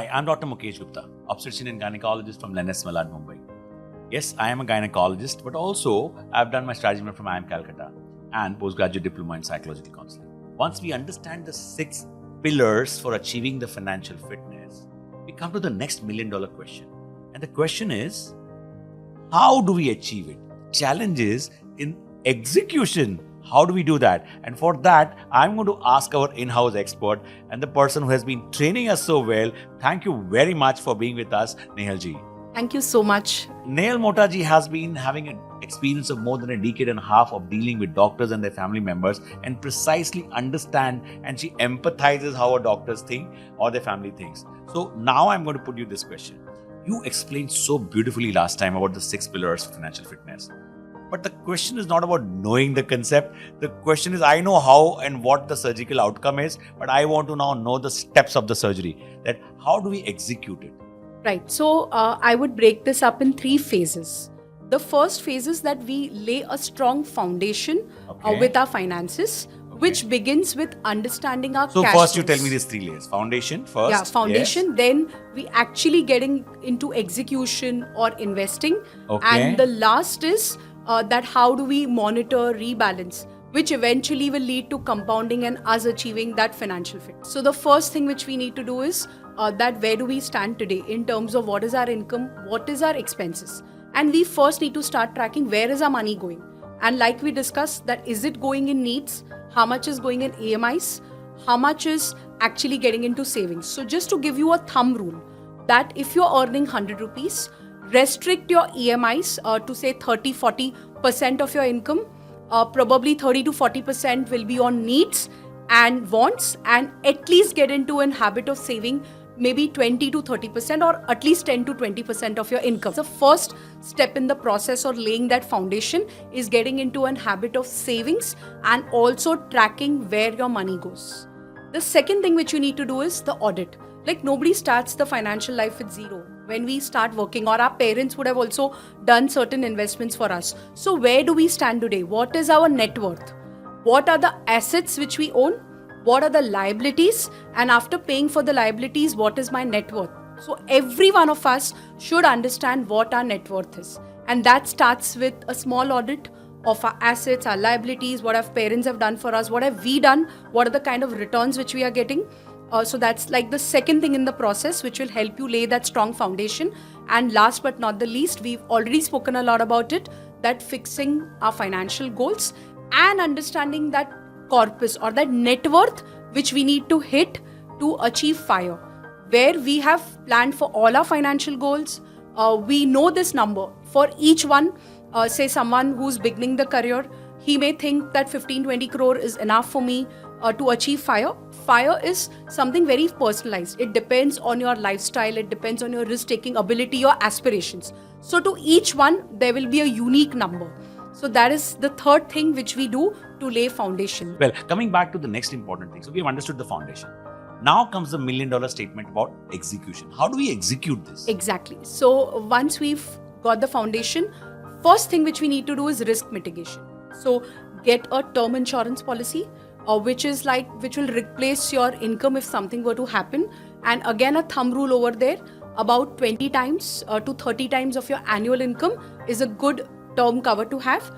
Hi, I'm Dr. Mukesh Gupta, obstetrician and gynecologist from Lennox Malad, Mumbai. Yes, I am a gynecologist, but also I've done my strategy from IIM Calcutta and postgraduate diploma in psychological counseling. Once we understand the 6 pillars for achieving the financial fitness, we come to the next $1 million question. And the question is, how do we achieve it? Challenge is in execution. How do we do that? And for that, I'm going to ask our in-house expert and the person who has been training us so well. Thank you very much for being with us, Nehal ji. Thank you so much. Nehal Mota ji has been having an experience of more than a decade and a half of dealing with doctors and their family members and precisely understand, and she empathizes how a doctors think or their family thinks. So now I'm going to put you this question. You explained so beautifully last time about the 6 pillars of financial fitness. But the question is not about knowing the concept. The question is, I know how and what the surgical outcome is, but I want to now know the steps of the surgery. That how do we execute it? Right. So I would break this up in 3 phases. The first phase is that we lay a strong foundation with our finances, which begins with understanding our So cash first you flows. tell me these 3 layers. Foundation first. Yeah, foundation. Yes. Then we actually getting into execution or investing. Okay. And the last is that how do we monitor, rebalance, which eventually will lead to compounding and us achieving that financial fit. So the first thing which we need to do is that where do we stand today in terms of what is our income, what is our expenses. And we first need to start tracking where is our money going. And like we discussed, that is it going in needs, how much is going in EMIs, how much is actually getting into savings. So just to give you a thumb rule, that if you're earning 100 rupees, restrict your EMIs to say 30-40% of your income. Probably 30 to 40% will be on needs and wants, and at least get into a habit of saving maybe 20 to 30% or at least 10 to 20% of your income. The first step in the process of laying that foundation is getting into a habit of savings and also tracking where your money goes. The second thing which you need to do is the audit. Like nobody starts the financial life with zero. When we start working, or our parents would have also done certain investments for us. So where do we stand today? What is our net worth? What are the assets which we own? What are the liabilities? And after paying for the liabilities, what is my net worth? So every one of us should understand what our net worth is. And that starts with a small audit of our assets, our liabilities, what our parents have done for us, what have we done, what are the kind of returns which we are getting. So that's like the second thing in the process which will help you lay that strong foundation. And last but not the least, we've already spoken a lot about it, that fixing our financial goals and understanding that corpus or that net worth which we need to hit to achieve FIRE. Where we have planned for all our financial goals, we know this number. For each one, say someone who's beginning the career, he may think that 15-20 crore is enough for me to achieve FIRE. FIRE is something very personalized. It depends on your lifestyle, it depends on your risk-taking ability, your aspirations. So to each one, there will be a unique number. So that is the third thing which we do to lay foundation. Well, coming back to the next important thing. So we have understood the foundation. Now comes the $1 million statement about execution. How do we execute this? Exactly. So once we've got the foundation, first thing which we need to do is risk mitigation. So get a term insurance policy, which will replace your income if something were to happen. And again, a thumb rule over there, about 20 times to 30 times of your annual income is a good term cover to have.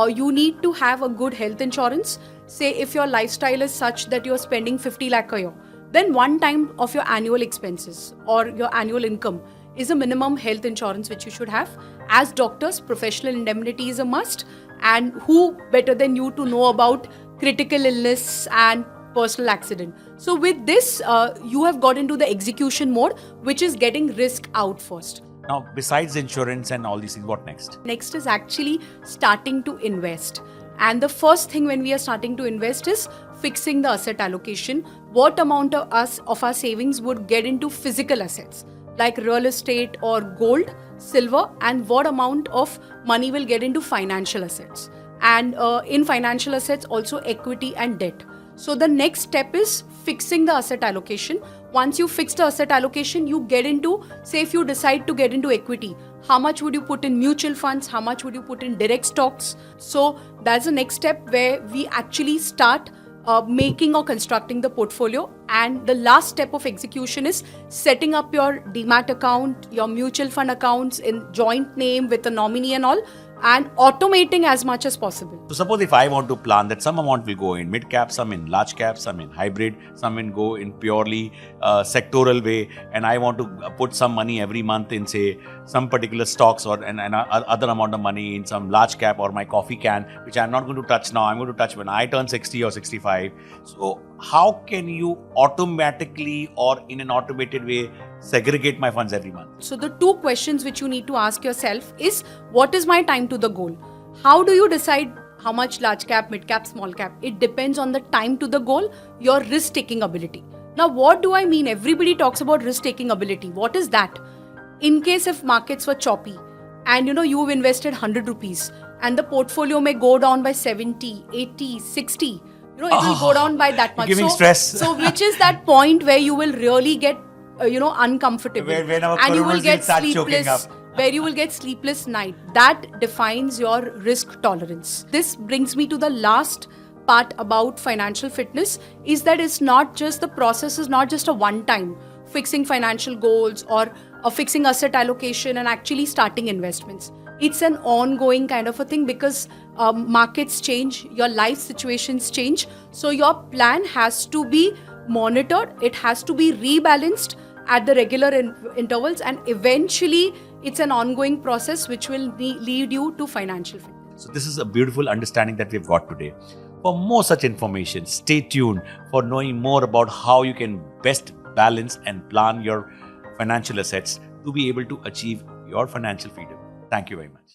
You need to have a good health insurance. Say if your lifestyle is such that you're spending 50 lakh a year, then 1 time of your annual expenses or your annual income is a minimum health insurance which you should have. As doctors, professional indemnity is a must. And who better than you to know about critical illness and personal accident. So with this, you have got into the execution mode, which is getting risk out first. Now, besides insurance and all these things, what next? Next is actually starting to invest. And the first thing when we are starting to invest is fixing the asset allocation. What amount of our savings would get into physical assets like real estate or gold, silver, and what amount of money will get into financial assets. And in financial assets, also equity and debt. So the next step is fixing the asset allocation. Once you fix the asset allocation, you get into, say if you decide to get into equity, how much would you put in mutual funds? How much would you put in direct stocks? So that's the next step where we actually start making or constructing the portfolio. And the last step of execution is setting up your demat account, your mutual fund accounts in joint name with a nominee and all, and automating as much as possible. So suppose if I want to plan that some amount will go in mid cap, some in large cap, some in hybrid, some will go in purely sectoral way, and I want to put some money every month in say some particular stocks or an other amount of money in some large cap or my coffee can, which I'm not going to touch now. I'm going to touch when I turn 60 or 65. So how can you automatically or in an automated way segregate my funds every month? So the two questions which you need to ask yourself is, what is my time to the goal? How do you decide how much large cap, mid cap, small cap? It depends on the time to the goal, your risk taking ability. Now what do I mean? Everybody talks about risk taking ability. What is that? In case if markets were choppy and you've invested 100 rupees and the portfolio may go down by 70, 80, 60, it will go down by that much. Giving stress. So which is that point where you will really get uncomfortable, When our and you will coroners get will start choking sleepless, up. where you will get sleepless night. That defines your risk tolerance. This brings me to the last part about financial fitness, is that it's not just the process is not just a one time fixing financial goals or fixing asset allocation and actually starting investments. It's an ongoing kind of a thing, because markets change, your life situations change, so your plan has to be monitored, it has to be rebalanced at the regular intervals, and eventually it's an ongoing process which will lead you to financial fitness. So this is a beautiful understanding that we've got today. For more such information, stay tuned for knowing more about how you can best balance and plan your financial assets to be able to achieve your financial freedom. Thank you very much.